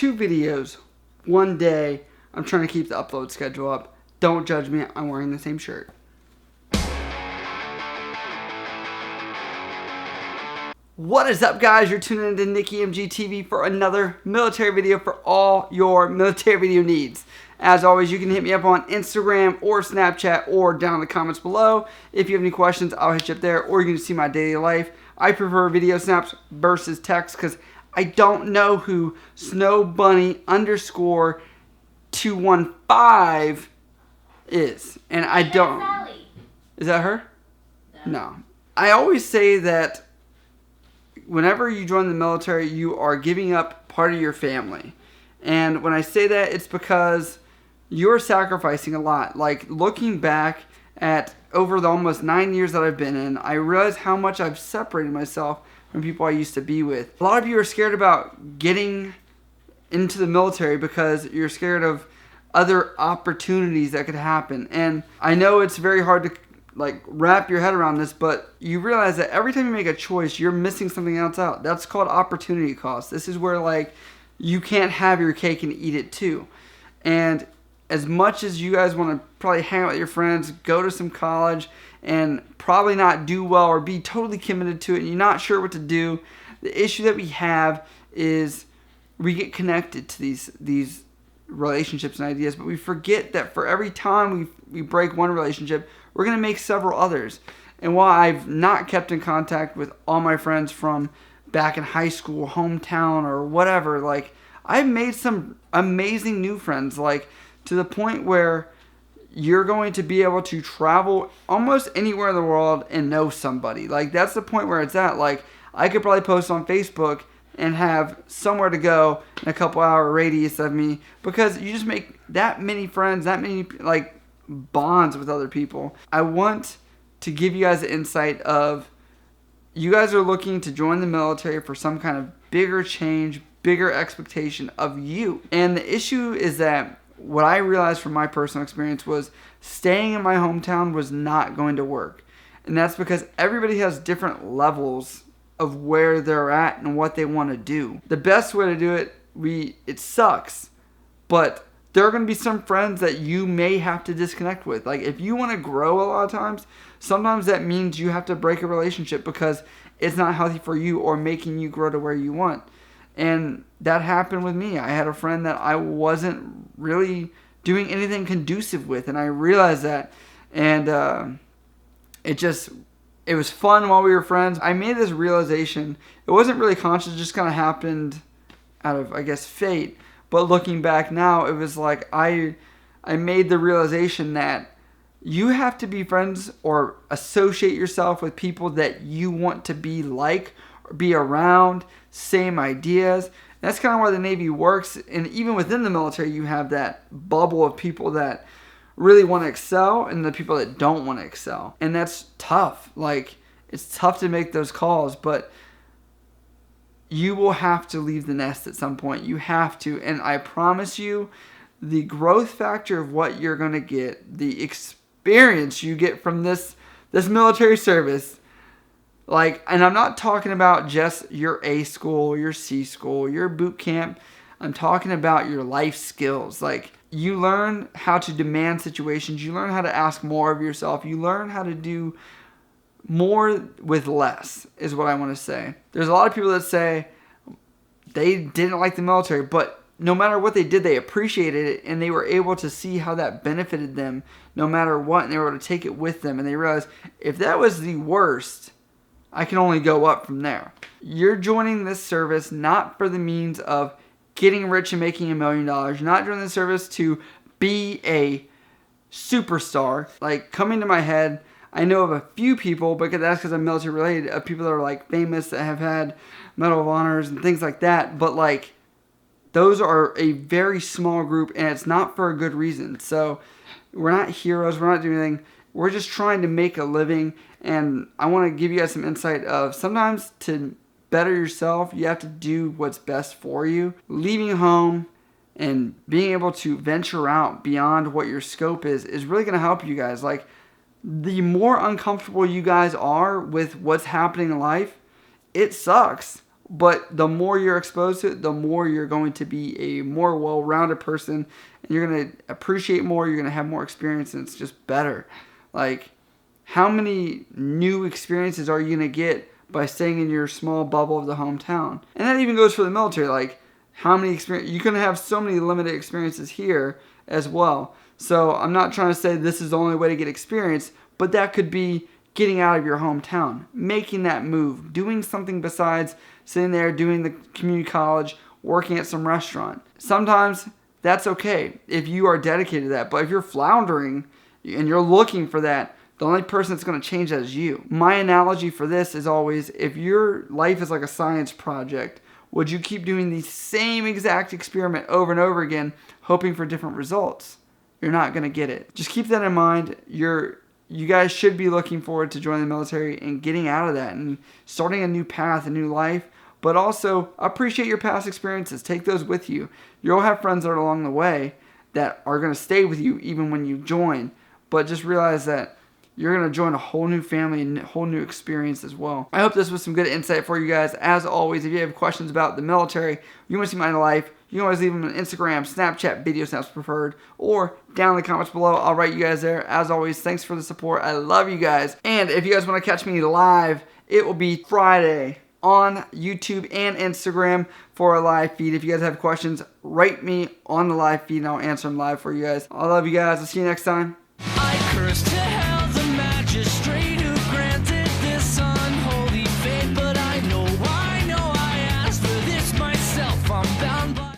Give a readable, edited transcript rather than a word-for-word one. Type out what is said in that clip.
2 videos one day. I'm trying to keep the upload schedule up. Don't judge me. I'm wearing the same shirt. What is up, guys? You're tuning into Nicky MG TV for another military video for all your military video needs. As always, you can hit me up on Instagram or Snapchat or down in the comments below. If you have any questions, I'll hit you up there, or you can see my daily life. I prefer video snaps versus text because I don't know who snowbunny_215 is. And I don't. Is that her? No. I always say that whenever you join the military, you are giving up part of your family. And when I say that, it's because you're sacrificing a lot. Like, looking back at over the almost 9 years that I've been in, I realize how much I've separated myself from people I used to be with. A lot of you are scared about getting into the military because you're scared of other opportunities that could happen. And I know it's very hard to wrap your head around this, but you realize that every time you make a choice, you're missing something else out. That's called opportunity cost. This is where you can't have your cake and eat it too. And as much as you guys want to probably hang out with your friends, go to some college, and probably not do well or be totally committed to it, and you're not sure what to do, the issue that we have is we get connected to these relationships and ideas, but we forget that for every time we break one relationship, we're going to make several others. And while I've not kept in contact with all my friends from back in high school, hometown, or whatever, I've made some amazing new friends, to the point where you're going to be able to travel almost anywhere in the world and know somebody. That's the point where it's at. I could probably post on Facebook and have somewhere to go in a couple hour radius of me, because you just make that many friends, that many bonds with other people. I want to give you guys the insight of, you guys are looking to join the military for some kind of bigger change, bigger expectation of you. And the issue is that what I realized from my personal experience was staying in my hometown was not going to work. And that's because everybody has different levels of where they're at and what they want to do. The best way to do it, it sucks, but there are going to be some friends that you may have to disconnect with. If you want to grow a lot of times, sometimes that means you have to break a relationship because it's not healthy for you or making you grow to where you want. And that happened with me. I had a friend that I wasn't really doing anything conducive with, and I realized that. And it was fun while we were friends. I made this realization. It wasn't really conscious, it just kind of happened out of, I guess, fate. But looking back now, it was I made the realization that you have to be friends or associate yourself with people that you want to be like or be around, same ideas. And that's kind of why the Navy works. And even within the military, you have that bubble of people that really want to excel and the people that don't want to excel. And that's tough. It's tough to make those calls, but you will have to leave the nest at some point. You have to. And I promise you, the growth factor of what you're going to get, the experience you get from this military service, and I'm not talking about just your A school, your C school, your boot camp. I'm talking about your life skills. You learn how to demand situations. You learn how to ask more of yourself. You learn how to do more with less, is what I want to say. There's a lot of people that say they didn't like the military, but no matter what they did, they appreciated it, and they were able to see how that benefited them no matter what, and they were able to take it with them, and they realized, if that was the worst, I can only go up from there. You're joining this service not for the means of getting rich and making $1 million. You're not joining the service to be a superstar. Coming to my head, I know of a few people, but that's because I'm military related, of people that are famous, that have had Medal of Honors and things like that. But those are a very small group, and it's not for a good reason. So we're not heroes. We're not doing anything. We're just trying to make a living. And I want to give you guys some insight of, sometimes to better yourself, you have to do what's best for you. Leaving home and being able to venture out beyond what your scope is really going to help you guys. The more uncomfortable you guys are with what's happening in life, it sucks. but the more you're exposed to it, the more you're going to be a more well-rounded person, and you're going to appreciate more, you're going to have more experience, and it's just better. Like, how many new experiences are you going to get by staying in your small bubble of the hometown? And that even goes for the military. Like, how many experience, you can have so many limited experiences here as well. So I'm not trying to say this is the only way to get experience, but that could be getting out of your hometown, making that move, doing something besides sitting there doing the community college, working at some restaurant. Sometimes that's okay if you are dedicated to that. But if you're floundering and you're looking for that, the only person that's going to change that is you. My analogy for this is always, if your life is like a science project, would you keep doing the same exact experiment over and over again, hoping for different results? You're not going to get it. Just keep that in mind. You guys should be looking forward to joining the military and getting out of that and starting a new path, a new life. But also, appreciate your past experiences. Take those with you. You'll have friends that are along the way that are going to stay with you even when you join. But just realize that you're going to join a whole new family and a whole new experience as well. I hope this was some good insight for you guys. As always, if you have questions about the military, you want to see my life, you can always leave them on Instagram, Snapchat, Video Snaps preferred, or down in the comments below. I'll write you guys there. As always, thanks for the support. I love you guys. And if you guys want to catch me live, it will be Friday on YouTube and Instagram for a live feed. If you guys have questions, write me on the live feed and I'll answer them live for you guys. I love you guys. I'll see you next time. I curse to hell the magistrate who